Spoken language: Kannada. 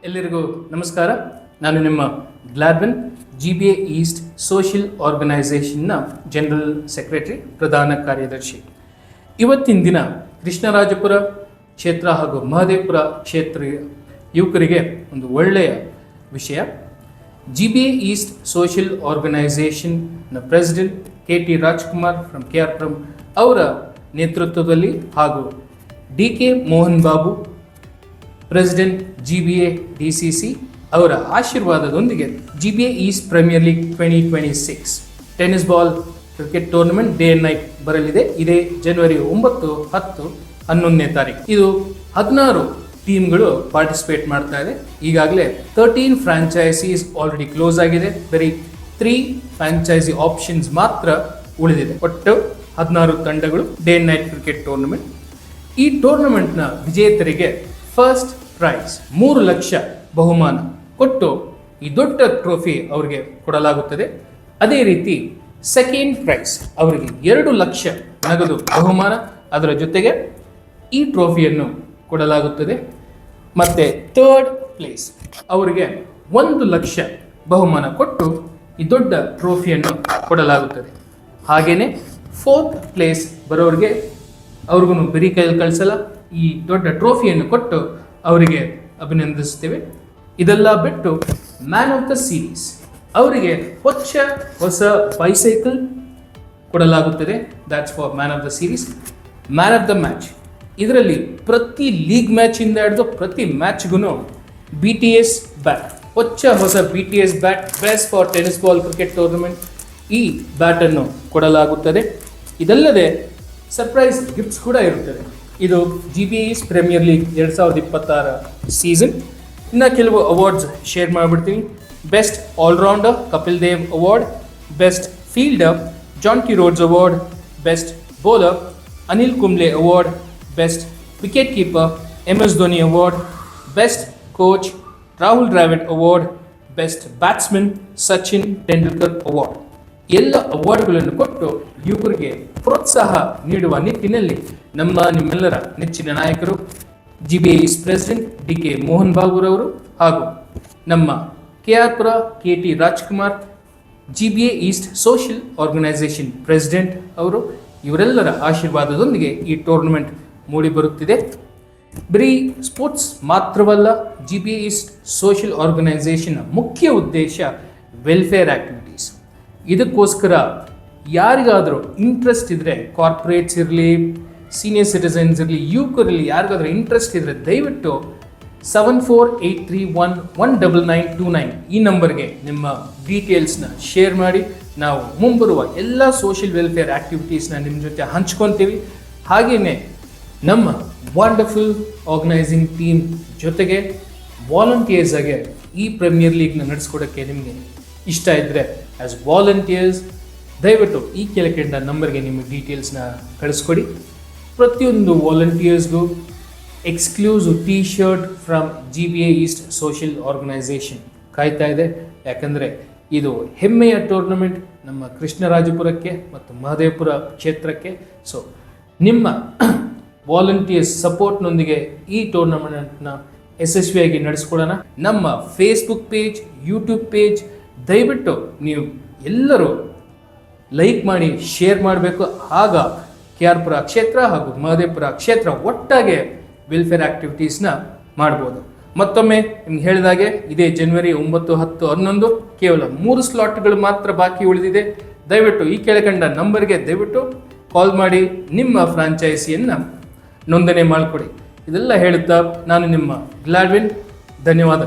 ಎಲ್ಲರಿಗೂ ನಮಸ್ಕಾರ. ನಾನು ನಿಮ್ಮ ಗ್ಲಾಡ್ವಿನ್ GBA ಈಸ್ಟ್ ಸೋಷಿಯಲ್ ಆರ್ಗನೈಸೇಷನ್ನ ಜನರಲ್ ಸೆಕ್ರೆಟರಿ, ಪ್ರಧಾನ ಕಾರ್ಯದರ್ಶಿ. ಇವತ್ತಿನ ದಿನ ಕೃಷ್ಣರಾಜಪುರ ಕ್ಷೇತ್ರ ಹಾಗೂ ಮಹದೇವಪುರ ಕ್ಷೇತ್ರ ಯುವಕರಿಗೆ ಒಂದು ಒಳ್ಳೆಯ ವಿಷಯ. GBA ಈಸ್ಟ್ ಸೋಷಿಯಲ್ ಆರ್ಗನೈಸೇಷನ್ನ president KT Rajkumar from KR ಅವರ ನೇತೃತ್ವದಲ್ಲಿ ಹಾಗೂ DK Mohan Babu president GBA DCC ಅವರ ಆಶೀರ್ವಾದದೊಂದಿಗೆ GBA east premier league 2026 tennis ball cricket tournament day and night ಬರಲಿದೆ. ಇದೇ ಜನವರಿ 9, 10, 11ನೇ ತಾರೀಕು. ಇದು 16 ಟೀಮ್ಗಳು ಪಾರ್ಟಿಸಿಪೇಟ್ ಮಾಡ್ತಾ ಇದೆ. ಈಗಾಗಲೇ 13 ಫ್ರಾಂಚೈಸೀಸ್ ಆಲ್ರೆಡಿ ಕ್ಲೋಸ್ ಆಗಿದೆ. ಬರೀ 3 ಫ್ರಾಂಚೈಸಿ ಆಪ್ಷನ್ಸ್ ಮಾತ್ರ ಉಳಿದಿದೆ. ಒಟ್ಟು 16 ತಂಡಗಳು day and night cricket tournament. ಈ ಟೂರ್ನಮೆಂಟ್ನ ವಿಜೇತರಿಗೆ ಫಸ್ಟ್ ಪ್ರೈಸ್ 3 ಲಕ್ಷ ಬಹುಮಾನ ಕೊಟ್ಟು ಈ ದೊಡ್ಡ ಟ್ರೋಫಿ ಅವರಿಗೆ ಕೊಡಲಾಗುತ್ತದೆ. ಅದೇ ರೀತಿ ಸೆಕೆಂಡ್ ಪ್ರೈಸ್ ಅವರಿಗೆ 2 ಲಕ್ಷ ನಗದು ಬಹುಮಾನ, ಅದರ ಜೊತೆಗೆ ಈ ಟ್ರೋಫಿಯನ್ನು ಕೊಡಲಾಗುತ್ತದೆ. ಮತ್ತು ಥರ್ಡ್ ಪ್ಲೇಸ್ ಅವರಿಗೆ 1 ಲಕ್ಷ ಬಹುಮಾನ ಕೊಟ್ಟು ಈ ದೊಡ್ಡ ಟ್ರೋಫಿಯನ್ನು ಕೊಡಲಾಗುತ್ತದೆ. ಹಾಗೆಯೇ ಫೋರ್ತ್ ಪ್ಲೇಸ್ ಬರೋರಿಗೆ ಅವ್ರಿಗೂ ಬರೀ ಕೈಯಲ್ಲಿ ಕಳಿಸಲ್ಲ, ಈ ದೊಡ್ಡ ಟ್ರೋಫಿಯನ್ನು ಕೊಟ್ಟು ಅವರಿಗೆ ಅಭಿನಂದಿಸುತ್ತೇವೆ. ಇದೆಲ್ಲ ಬಿಟ್ಟು ಮ್ಯಾನ್ ಆಫ್ ದ ಸೀರೀಸ್ ಅವರಿಗೆ ಹೊಸ ಬೈಸೈಕಲ್ ಕೊಡಲಾಗುತ್ತದೆ. That's for man of the series. Man of the match ಇದರಲ್ಲಿ ಪ್ರತಿ ಲೀಗ್ ಮ್ಯಾಚಿಂದ ಹಿಡಿದು ಪ್ರತಿ ಮ್ಯಾಚ್ಗೂ BTS ಬ್ಯಾಟ್, ಹೊಸ BTS bat, best for tennis ball cricket tournament, ಈ ಬ್ಯಾಟನ್ನು ಕೊಡಲಾಗುತ್ತದೆ. ಇದಲ್ಲದೆ ಸರ್ಪ್ರೈಸ್ ಗಿಫ್ಟ್ಸ್ ಕೂಡ ಇರುತ್ತದೆ. ಇದು GBA east premier league 2026 season. ಇನ್ನು ಕೆಲವು ಅವಾರ್ಡ್ಸ್ ಶೇರ್ ಮಾಡಿಬಿಡ್ತೀನಿ. Best all rounder Kapil Dev award, best fielder Jonty Rhodes award, best bowler Anil Kumble award, best wicket keeper MS Dhoni award, best coach Rahul Dravid award, best batsman Sachin Tendulkar award. ಎಲ್ಲ ಅವಾರ್ಡ್ಗಳನ್ನು ಕೊಟ್ಟು ಯುವಕರಿಗೆ ಪ್ರೋತ್ಸಾಹ ನೀಡುವ ನಿಟ್ಟಿನಲ್ಲಿ ನಿಮ್ಮೆಲ್ಲರ ನೆಚ್ಚಿನ ನಾಯಕರು GBA east president DK Mohan ಬಾಬುರವರು ಹಾಗೂ ನಮ್ಮ KR KT Rajkumar GBA east social organisation president ಅವರು, ಇವರೆಲ್ಲರ ಆಶೀರ್ವಾದದೊಂದಿಗೆ ಈ ಟೂರ್ನಮೆಂಟ್ ಮೂಡಿ ಬರುತ್ತಿದೆ. ಬರೀ ಸ್ಪೋರ್ಟ್ಸ್ ಮಾತ್ರವಲ್ಲ, GBA ಈಸ್ಟ್ ಸೋಷಿಯಲ್ ಆರ್ಗನೈಸೇಷನ್ನ ಮುಖ್ಯ ಉದ್ದೇಶ ವೆಲ್ಫೇರ್ ಆಕ್ಟಿವಿಟೀಸ್. ಇದಕ್ಕೋಸ್ಕರ ಯಾರಿಗಾದರೂ ಇಂಟ್ರೆಸ್ಟ್ ಇದ್ದರೆ, ಕಾರ್ಪೊರೇಟ್ಸ್ ಇರಲಿ, ಸೀನಿಯರ್ ಸಿಟಿಸನ್ಸ್ ಇರಲಿ, ಯುವಕರಲ್ಲಿ ಯಾರಿಗಾದ್ರೂ ಇಂಟ್ರೆಸ್ಟ್ ಇದ್ದರೆ ದಯವಿಟ್ಟು 7483119929 ಈ ನಂಬರ್ಗೆ ನಿಮ್ಮ ಡೀಟೇಲ್ಸ್ನ ಶೇರ್ ಮಾಡಿ. ನಾವು ಮುಂಬರುವ ಎಲ್ಲ ಸೋಷಿಯಲ್ ವೆಲ್ಫೇರ್ ಆ್ಯಕ್ಟಿವಿಟೀಸ್ನ ನಿಮ್ಮ ಜೊತೆ ಹಂಚ್ಕೊತೀವಿ. ಹಾಗೆಯೇ ನಮ್ಮ ವಂಡರ್ಫುಲ್ ಆರ್ಗನೈಸಿಂಗ್ ಟೀಮ್ ಜೊತೆಗೆ ವಾಲಂಟಿಯರ್ಸ್ ಆಗಿ ಈ ಪ್ರೀಮಿಯರ್ ಲೀಗ್ನ ನಡೆಸ್ಕೊಡೋಕ್ಕೆ ನಿಮಗೆ ಇಷ್ಟ ಇದ್ದರೆ ಆ್ಯಸ್ ವಾಲಂಟಿಯರ್ಸ್ ದಯವಿಟ್ಟು ಈ ಕೆಳಕಂಡ ನಂಬರ್ಗೆ ನಿಮ್ಮ ಡೀಟೇಲ್ಸ್ನ ಕಳಿಸ್ಕೊಡಿ. ಪ್ರತಿಯೊಂದು ವಾಲಂಟಿಯರ್ಸ್ಗೂ exclusive T shirt from GBA east social organisation ಕಾಯ್ತಾ ಇದೆ. ಯಾಕಂದರೆ ಇದು ಹೆಮ್ಮೆಯ ಟೂರ್ನಮೆಂಟ್ ನಮ್ಮ ಕೃಷ್ಣರಾಜಪುರಕ್ಕೆ ಮತ್ತು ಮಹದೇವಪುರ ಕ್ಷೇತ್ರಕ್ಕೆ. ಸೊ ನಿಮ್ಮ ವಾಲಂಟಿಯರ್ಸ್ ಸಪೋರ್ಟ್ನೊಂದಿಗೆ ಈ ಟೂರ್ನಮೆಂಟ್ನ ಯಶಸ್ವಿಯಾಗಿ ನಡೆಸ್ಕೊಡೋಣ. ನಮ್ಮ ಫೇಸ್ಬುಕ್ ಪೇಜ್, ಯೂಟ್ಯೂಬ್ ಪೇಜ್ ದಯವಿಟ್ಟು ನೀವು ಎಲ್ಲರೂ ಲೈಕ್ ಮಾಡಿ, ಶೇರ್ ಮಾಡಬೇಕು. ಆಗ KR ಕ್ಷೇತ್ರ ಹಾಗೂ ಮಹದೇವಪುರ ಕ್ಷೇತ್ರ ಒಟ್ಟಾಗೆ ವೆಲ್ಫೇರ್ ಆ್ಯಕ್ಟಿವಿಟೀಸ್ನ ಮಾಡ್ಬೋದು. ಮತ್ತೊಮ್ಮೆ ನಿಮ್ಗೆ ಹೇಳಿದಾಗೆ ಇದೇ ಜನವರಿ 9, 10, 11 ಕೇವಲ 3 ಸ್ಲಾಟ್ಗಳು ಮಾತ್ರ ಬಾಕಿ ಉಳಿದಿದೆ. ದಯವಿಟ್ಟು ಈ ಕೆಳಕಂಡ ನಂಬರ್ಗೆ ದಯವಿಟ್ಟು ಕಾಲ್ ಮಾಡಿ ನಿಮ್ಮ ಫ್ರಾಂಚೈಸಿಯನ್ನು ನೋಂದಣಿ ಮಾಡಿಕೊಡಿ. ಇದೆಲ್ಲ ಹೇಳುತ್ತಾ ನಾನು ನಿಮ್ಮ ಗ್ಲಾಡ್ವಿನ್. ಧನ್ಯವಾದ.